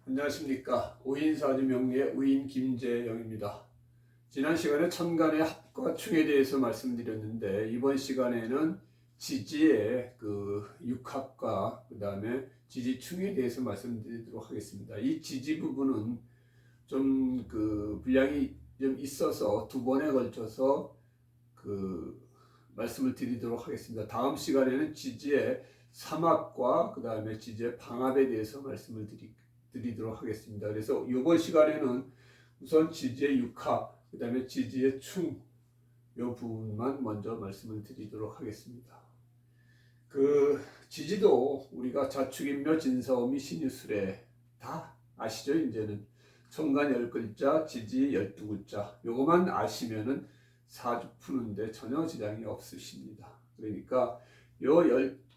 안녕하십니까. 오인사주명리의 우인 김재영입니다. 지난 시간에 천간의 합과 충에 대해서 말씀드렸는데 이번 시간에는 지지의 육합과 그 다음에 지지충에 대해서 말씀드리도록 하겠습니다. 이 지지 부분은 좀 분량이 좀 있어서 두 번에 걸쳐서 말씀을 드리도록 하겠습니다. 다음 시간에는 지지의 삼합과 그 다음에 지지의 방합에 대해서 말씀을 드리도록 하겠습니다. 그래서 이번 시간에는 우선 지지의 육합, 그 다음에 지지의 충, 이 부분만 먼저 말씀을 드리도록 하겠습니다. 지지도 우리가 자축인묘 진사오미 신유술에 다 아시죠? 이제는 천간 10글자, 지지 12글자, 요거만 아시면은 사주 푸는데 전혀 지장이 없으십니다. 그러니까 요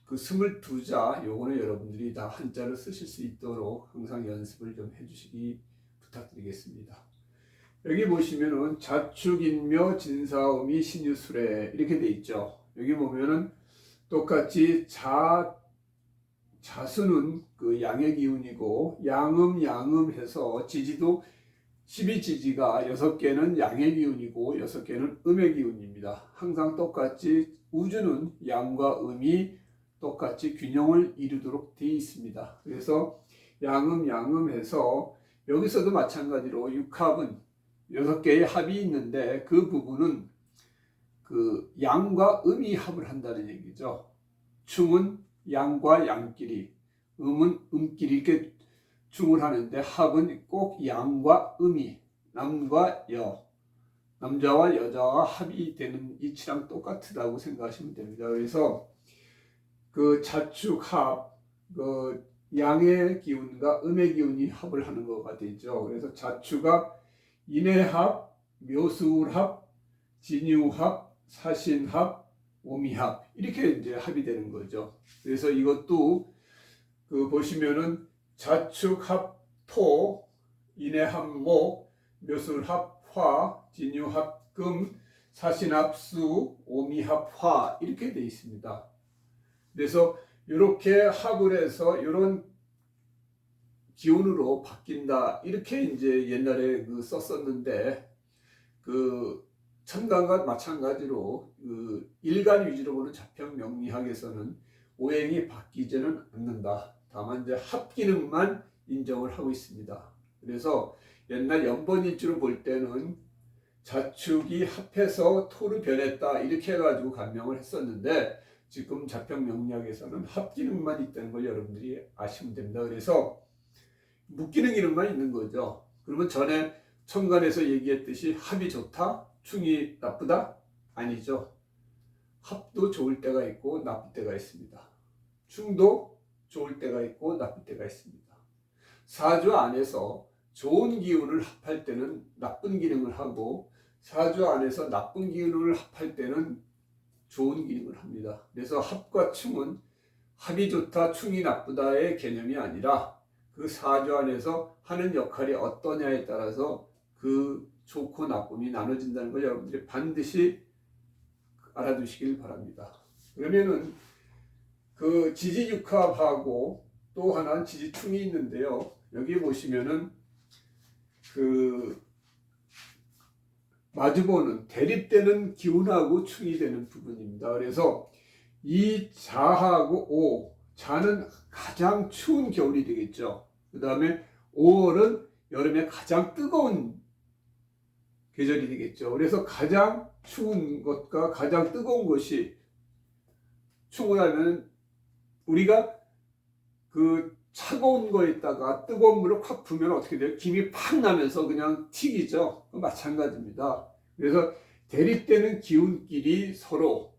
22자 요거는 여러분들이 다 한자로 쓰실 수 있도록 항상 연습을 좀 해주시기 부탁드리겠습니다. 여기 보시면은 자축인묘 진사오미 신유술에 이렇게 돼 있죠. 여기 보면은 똑같이 자수는 양의 기운이고 양음 해서 지지도 12지지가 6개는 양의 기운이고 6개는 음의 기운입니다. 항상 똑같이 우주는 양과 음이 똑같이 균형을 이루도록 되어 있습니다. 그래서 양음 해서 여기서도 마찬가지로 육합은 6개의 합이 있는데 그 부분은 양과 음이 합을 한다는 얘기죠. 충은 양과 양끼리, 음은 음끼리 이렇게 충을 하는데 합은 꼭 양과 음이, 남과 여, 남자와 여자와 합이 되는 이치랑 똑같다고 생각하시면 됩니다. 그래서 자축합, 양의 기운과 음의 기운이 합을 하는 거가 되죠. 그래서 자축합, 인해합, 묘수합, 진유합, 사신합, 오미합 이렇게 이제 합이 되는 거죠. 그래서 이것도 보시면은 자축합 토, 인해합 목, 묘술합 화, 진유합 금, 사신합 수, 오미합 화 이렇게 되어 있습니다. 그래서 이렇게 합을 해서 이런 기운으로 바뀐다 이렇게 이제 옛날에 썼었는데 천간과 마찬가지로 일간 위주로 보는 자평 명리학에서는 오행이 바뀌지는 않는다. 다만 이제 합 기능만 인정을 하고 있습니다. 그래서 옛날 연번일주로 볼 때는 자축이 합해서 토로 변했다 이렇게 해가지고 간명을 했었는데 지금 자평 명리학에서는 합 기능만 있다는 걸 여러분들이 아시면 됩니다. 그래서 묶이는 기능만 있는 거죠. 그러면 전에 천간에서 얘기했듯이 합이 좋다, 충이 나쁘다? 아니죠. 합도 좋을 때가 있고 나쁠 때가 있습니다. 충도 좋을 때가 있고 나쁠 때가 있습니다. 사주 안에서 좋은 기운을 합할 때는 나쁜 기능을 하고 사주 안에서 나쁜 기운을 합할 때는 좋은 기능을 합니다. 그래서 합과 충은 합이 좋다, 충이 나쁘다의 개념이 아니라 그 사주 안에서 하는 역할이 어떠냐에 따라서 좋고 나쁨이 나눠진다는 걸 여러분들이 반드시 알아두시길 바랍니다. 그러면은 지지육합하고 또 하나는 지지충이 있는데요. 여기 보시면은 마주보는 대립되는 기운하고 충이 되는 부분입니다. 그래서 이 자하고 오, 자는 가장 추운 겨울이 되겠죠. 그 다음에 5월은 여름에 가장 뜨거운 계절이 되겠죠. 그래서 가장 추운 것과 가장 뜨거운 것이 충을 하면 우리가 차가운 거에다가 뜨거운 물을 확 부으면 어떻게 돼요? 김이 팍 나면서 그냥 튀기죠. 마찬가지입니다. 그래서 대립되는 기운끼리 서로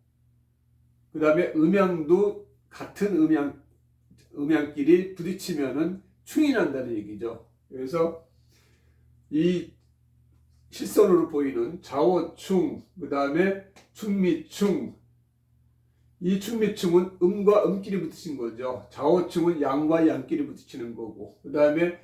그 다음에 음양도 같은 음양끼리 부딪히면은 충이 난다는 얘기죠. 그래서 이 실선으로 보이는 좌오충, 그 다음에 충미충, 이 충미충은 음과 음끼리 부딪힌 거죠. 좌오충은 양과 양끼리 부딪히는 거고, 그 다음에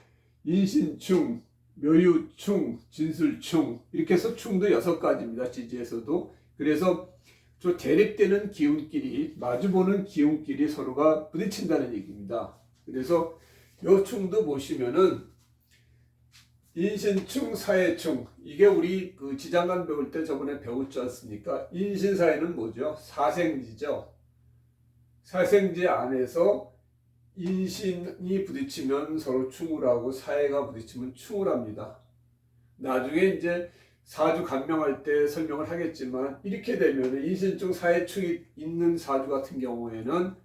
인신충, 묘유충, 진술충 이렇게 해서 충도 6가지입니다. 지지에서도. 그래서 저 대립되는 기운끼리 마주보는 기운끼리 서로가 부딪힌다는 얘기입니다. 그래서 이 충도 보시면은 인신충, 사해충. 이게 우리 그 지장간 배울 때 저번에 배웠지 않습니까? 인신사해는 뭐죠? 사생지죠. 사생지 안에서 인신이 부딪히면 서로 충을 하고 사해가 부딪히면 충을 합니다. 나중에 이제 사주 간명할 때 설명을 하겠지만 이렇게 되면 인신충, 사해충이 있는 사주 같은 경우에는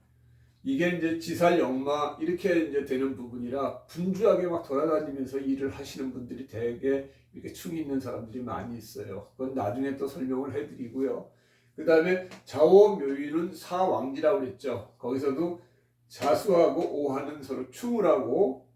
이게 이제 지살 역마 이렇게 이제 되는 부분이라 분주하게 막 돌아다니면서 일을 하시는 분들이 되게 이렇게 충이 있는 사람들이 많이 있어요. 그건 나중에 또 설명을 해드리고요. 그 다음에 자오묘유는 사왕지라고 그랬죠. 거기서도 자수하고 오하는 서로 충을 하고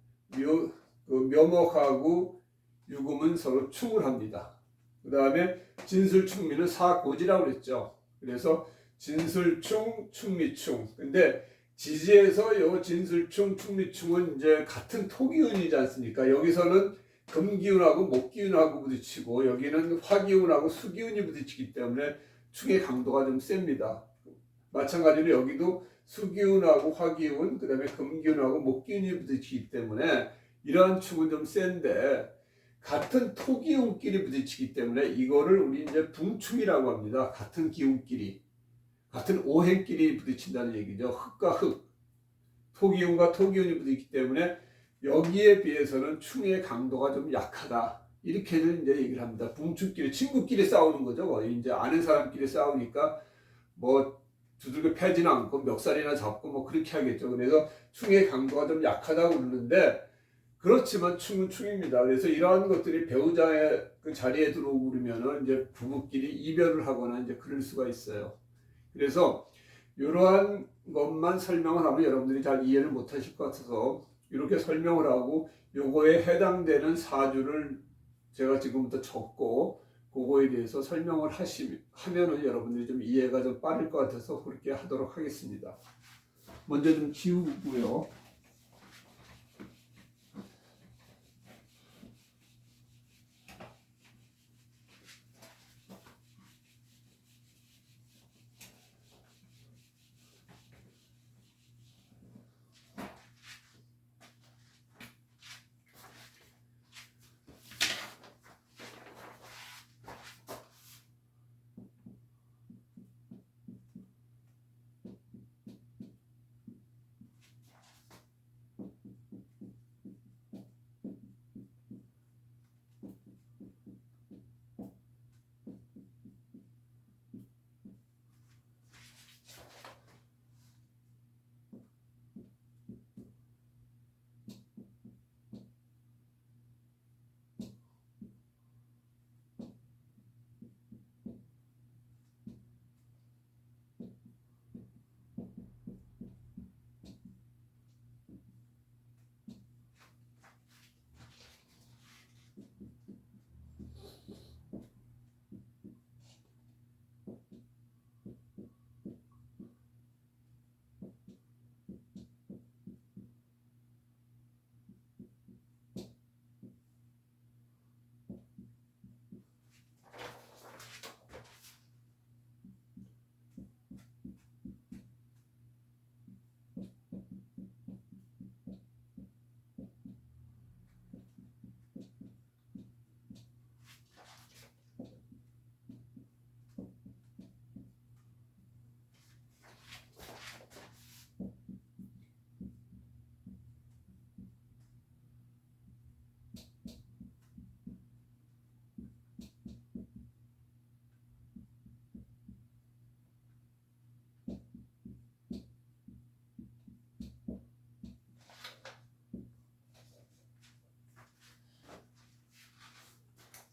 묘목하고 유금은 서로 충을 합니다. 그 다음에 진술충미는 사고지라고 그랬죠. 그래서 진술충, 충미충. 근데 지지에서 요 진술충, 충미충은 이제 같은 토기운이지 않습니까? 여기서는 금기운하고 목기운하고 부딪히고 여기는 화기운하고 수기운이 부딪히기 때문에 충의 강도가 좀 셉니다. 마찬가지로 여기도 수기운하고 화기운, 그 다음에 금기운하고 목기운이 부딪히기 때문에 이러한 충은 좀 센데 같은 토기운끼리 부딪히기 때문에 이거를 우리 이제 붕충이라고 합니다. 같은 기운끼리. 같은 오행끼리 부딪힌다는 얘기죠. 흙과 흙, 토기운과 토기운이 부딪히기 때문에 여기에 비해서는 충의 강도가 좀 약하다. 이렇게들 이제 얘기를 합니다. 붕충끼리, 친구끼리 싸우는 거죠. 거의 이제 아는 사람끼리 싸우니까 뭐 두들겨 패지는 않고 멱살이나 잡고 뭐 그렇게 하겠죠. 그래서 충의 강도가 좀 약하다고 그러는데 그렇지만 충은 충입니다. 그래서 이러한 것들이 배우자의 그 자리에 들어오고 그러면은 이제 부부끼리 이별을 하거나 이제 그럴 수가 있어요. 그래서 이러한 것만 설명을 하면 여러분들이 잘 이해를 못 하실 것 같아서 이렇게 설명을 하고 요거에 해당되는 사주를 제가 지금부터 적고 그거에 대해서 설명을 하면은 여러분들이 좀 이해가 좀 빠를 것 같아서 그렇게 하도록 하겠습니다. 먼저 좀 지우고요.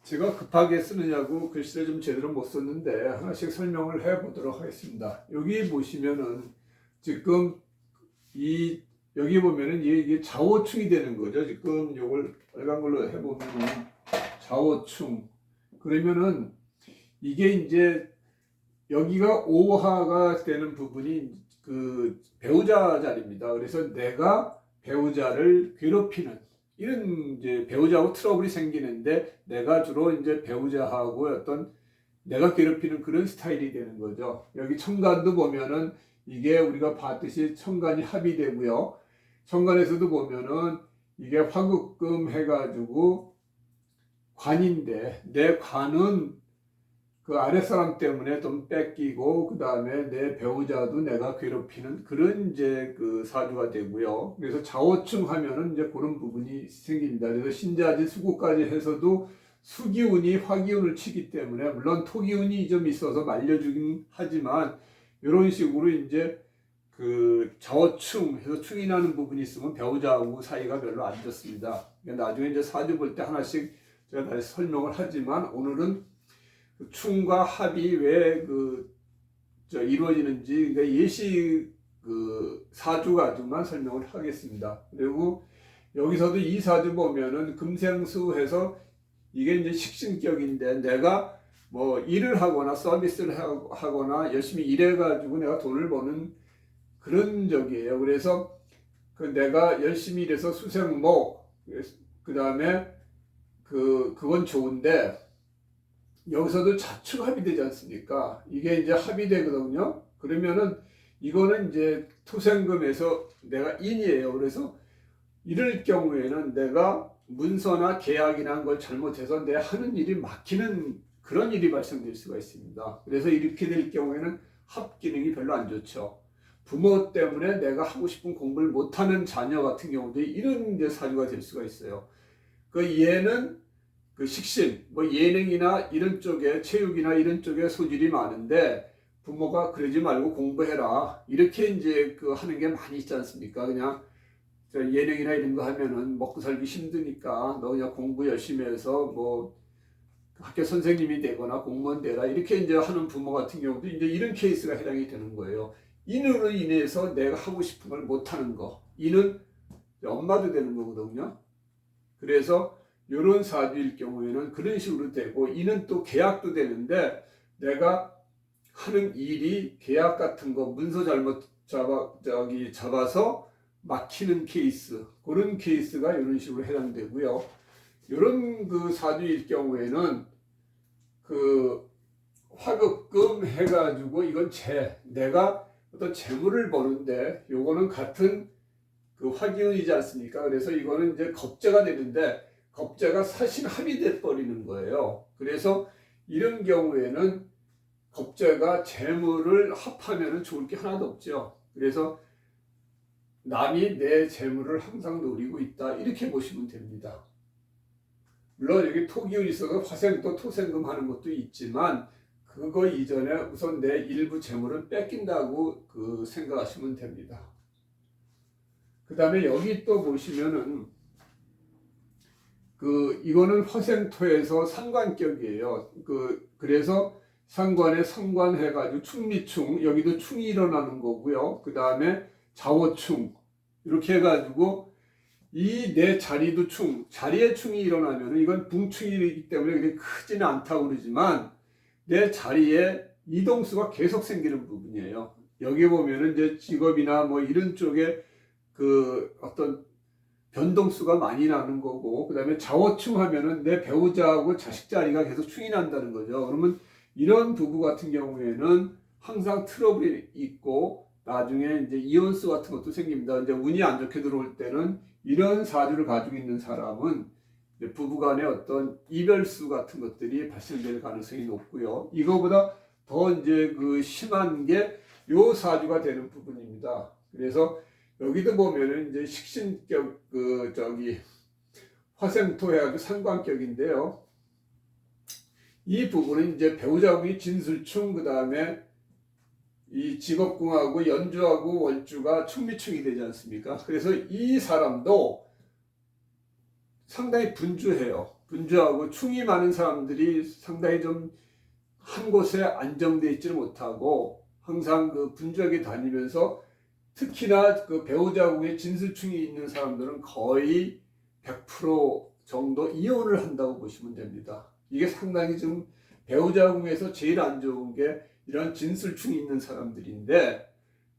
제가 급하게 쓰느냐고 글씨를 좀 제대로 못 썼는데 하나씩 설명을 해 보도록 하겠습니다. 여기 보시면은 지금 여기 보면은 이게 좌오충이 되는 거죠. 지금 요걸 빨간 걸로 해보면은 좌오충. 그러면은 이게 이제 여기가 오화가 되는 부분이 그 배우자 자리입니다. 그래서 내가 배우자를 괴롭히는 이런 이제 배우자하고 트러블이 생기는데 내가 주로 이제 배우자하고 어떤 내가 괴롭히는 그런 스타일이 되는 거죠. 여기 천간도 보면은 이게 우리가 봤듯이 천간이 합의되고요. 천간에서도 보면은 이게 화극금 해가지고 관인데 내 관은 그 아랫사람 때문에 좀 뺏기고 그 다음에 내 배우자도 내가 괴롭히는 그런 이제 그 사주가 되고요. 그래서 좌우충 하면은 이제 그런 부분이 생깁니다. 그래서 신자지 수구까지 해서도 수기운이 화기운을 치기 때문에 물론 토기운이 좀 있어서 말려주긴 하지만 이런 식으로 이제 그 좌우충 해서 충이 나는 부분이 있으면 배우자하고 사이가 별로 안 좋습니다. 그러니까 나중에 이제 사주 볼 때 하나씩 제가 다시 설명을 하지만 오늘은 그 충과 합이 왜 이루어지는지 그러니까 예시 그 사주 가지고만 설명을 하겠습니다. 그리고 여기서도 이 사주 보면은 금생수해서 이게 이제 식신격인데 내가 뭐 일을 하거나 서비스를 하거나 열심히 일해가지고 내가 돈을 버는 그런 적이에요. 그래서 그 내가 열심히 일해서 수생목 그 다음에 그건 좋은데 여기서도 자축 합이 되지 않습니까? 이게 이제 합이 되거든요. 그러면은 이거는 이제 토생금에서 내가 인이에요. 그래서 이럴 경우에는 내가 문서나 계약이나 한 걸 잘못해서 내 하는 일이 막히는 그런 일이 발생될 수가 있습니다. 그래서 이렇게 될 경우에는 합 기능이 별로 안 좋죠. 부모 때문에 내가 하고 싶은 공부를 못하는 자녀 같은 경우도 이런 이제 사주가 될 수가 있어요. 그 얘는 그 식신, 뭐 예능이나 이런 쪽에 체육이나 이런 쪽에 소질이 많은데 부모가 그러지 말고 공부해라 이렇게 이제 그 하는 게 많이 있지 않습니까? 그냥 예능이나 이런 거 하면은 먹고 살기 힘드니까 너 그냥 공부 열심히 해서 뭐 학교 선생님이 되거나 공무원 되라 이렇게 이제 하는 부모 같은 경우도 이제 이런 케이스가 해당이 되는 거예요. 인으로 인해서 내가 하고 싶은 걸 못하는 거, 이는 엄마도 되는 거거든요. 그래서 이런 사주일 경우에는 그런 식으로 되고 이는 또 계약도 되는데 내가 하는 일이 계약 같은 거 문서 잘못 잡아서 막히는 케이스 그런 케이스가 이런 식으로 해당되고요. 이런 그 사주일 경우에는 그 화급금 해가지고 이건 내가 어떤 재물을 버는데 요거는 같은 그 화기운이지 않습니까? 그래서 이거는 이제 겁재가 되는데 겁재가 사실 합이 돼 버리는 거예요. 그래서 이런 경우에는 겁재가 재물을 합하면 좋을 게 하나도 없죠. 그래서 남이 내 재물을 항상 노리고 있다 이렇게 보시면 됩니다. 물론 여기 토기운이 있어서 화생도 토생금 하는 것도 있지만 그거 이전에 우선 내 일부 재물을 뺏긴다고 그 생각하시면 됩니다. 그 다음에 여기 또 보시면은 이거는 화생토에서 상관격이에요. 그래서 상관에 상관해가지고 충미충 여기도 충이 일어나는 거고요. 그 다음에 좌오충 이렇게 해가지고 이 내 자리도 자리에 충이 일어나면은 이건 붕충이기 때문에 그렇게 크지는 않다고 그러지만 내 자리에 이동수가 계속 생기는 부분이에요. 여기 보면은 이제 직업이나 뭐 이런 쪽에 그 어떤 변동수가 많이 나는 거고 그 다음에 좌우충 하면은 내 배우자하고 자식 자리가 계속 충이 난다는 거죠. 그러면 이런 부부 같은 경우에는 항상 트러블이 있고 나중에 이제 이혼수 같은 것도 생깁니다. 이제 운이 안 좋게 들어올 때는 이런 사주를 가지고 있는 사람은 부부간의 어떤 이별수 같은 것들이 발생될 가능성이 높고요. 이거보다 더 이제 그 심한 게 요 사주가 되는 부분입니다. 그래서 여기도 보면은 이제 식신격 화생토 해가지고 상관격인데요. 이 부분은 이제 배우자궁이 진술충 그 다음에 이 직업궁하고 연주하고 월주가 충미충이 되지 않습니까? 그래서 이 사람도 상당히 분주해요. 분주하고 충이 많은 사람들이 상당히 좀 한 곳에 안정되어 있지는 못하고 항상 그 분주하게 다니면서 특히나 그 배우자궁에 진술충이 있는 사람들은 거의 100% 정도 이혼을 한다고 보시면 됩니다. 이게 상당히 좀 배우자궁에서 제일 안 좋은 게 이런 진술충이 있는 사람들인데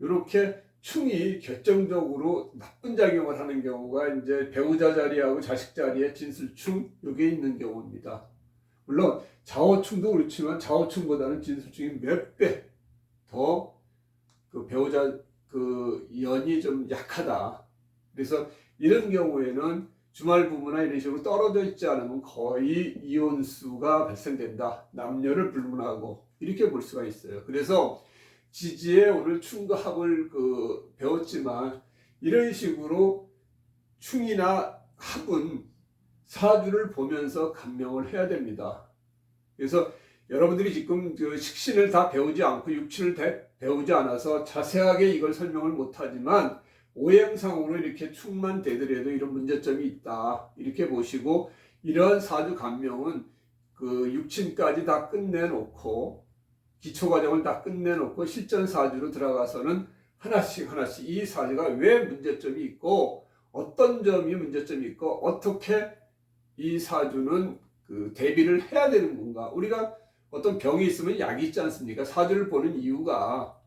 이렇게 충이 결정적으로 나쁜 작용을 하는 경우가 이제 배우자 자리하고 자식 자리에 진술충 이게 있는 경우입니다. 물론 좌우충도 그렇지만 좌우충보다는 진술충이 몇 배 더 그 배우자 그 연이 좀 약하다. 그래서 이런 경우에는 주말 부부나 이런 식으로 떨어져 있지 않으면 거의 이혼수가 발생된다. 남녀를 불문하고 이렇게 볼 수가 있어요. 그래서 지지에 오늘 충과 합을 배웠지만 이런 식으로 충이나 합은 사주를 보면서 감명을 해야 됩니다. 그래서 여러분들이 지금 식신을 다 배우지 않고 육신을 배우지 않아서 자세하게 이걸 설명을 못하지만 오행상으로 이렇게 충만 되더라도 이런 문제점이 있다 이렇게 보시고, 이러한 사주 감명은 육신까지 다 끝내놓고 기초과정을 다 끝내놓고 실전 사주로 들어가서는 하나씩 이 사주가 왜 문제점이 있고 어떤 점이 문제점이 있고 어떻게 이 사주는 대비를 해야 되는 건가. 우리가 어떤 병이 있으면 약이 있지 않습니까? 사주를 보는 이유가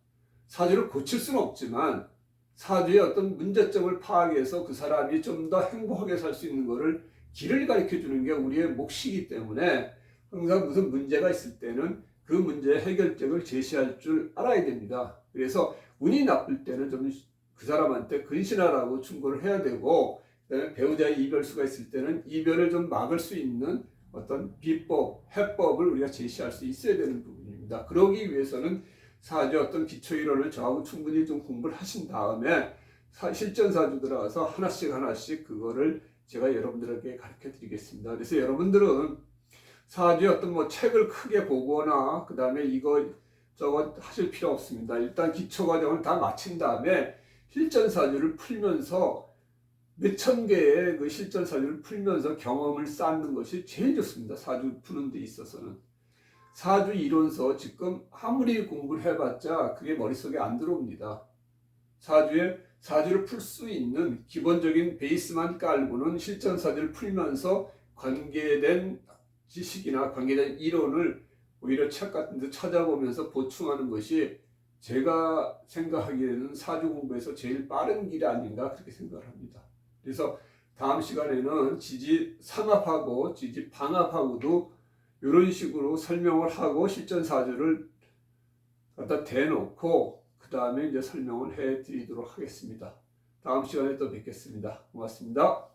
사주를 고칠 수는 없지만 사주의 어떤 문제점을 파악해서 그 사람이 좀 더 행복하게 살 수 있는 것을 길을 가르쳐 주는 게 우리의 몫이기 때문에 항상 무슨 문제가 있을 때는 그 문제의 해결책을 제시할 줄 알아야 됩니다. 그래서 운이 나쁠 때는 좀 그 사람한테 근신하라고 충고를 해야 되고, 그다음에 배우자의 이별수가 있을 때는 이별을 좀 막을 수 있는 어떤 비법, 해법을 우리가 제시할 수 있어야 되는 부분입니다. 그러기 위해서는 사주 어떤 기초이론을 저하고 충분히 좀 공부를 하신 다음에 실전사주 들어가서 하나씩 그거를 제가 여러분들에게 가르쳐 드리겠습니다. 그래서 여러분들은 사주의 어떤 책을 크게 보거나 그 다음에 이거 저거 하실 필요 없습니다. 일단 기초 과정을 다 마친 다음에 실전사주를 풀면서 몇천 개의 실전사주를 풀면서 경험을 쌓는 것이 제일 좋습니다. 사주 푸는 데 있어서는. 사주 이론서 지금 아무리 공부를 해봤자 그게 머릿속에 안 들어옵니다. 사주를 풀 수 있는 기본적인 베이스만 깔고는 실전사주를 풀면서 관계된 지식이나 관계된 이론을 오히려 책 같은 데 찾아보면서 보충하는 것이 제가 생각하기에는 사주 공부에서 제일 빠른 길이 아닌가 그렇게 생각을 합니다. 그래서 다음 시간에는 지지 상합하고 지지 방합하고도 이런 식으로 설명을 하고 실전사주를 갖다 대놓고 그 다음에 이제 설명을 해 드리도록 하겠습니다. 다음 시간에 또 뵙겠습니다. 고맙습니다.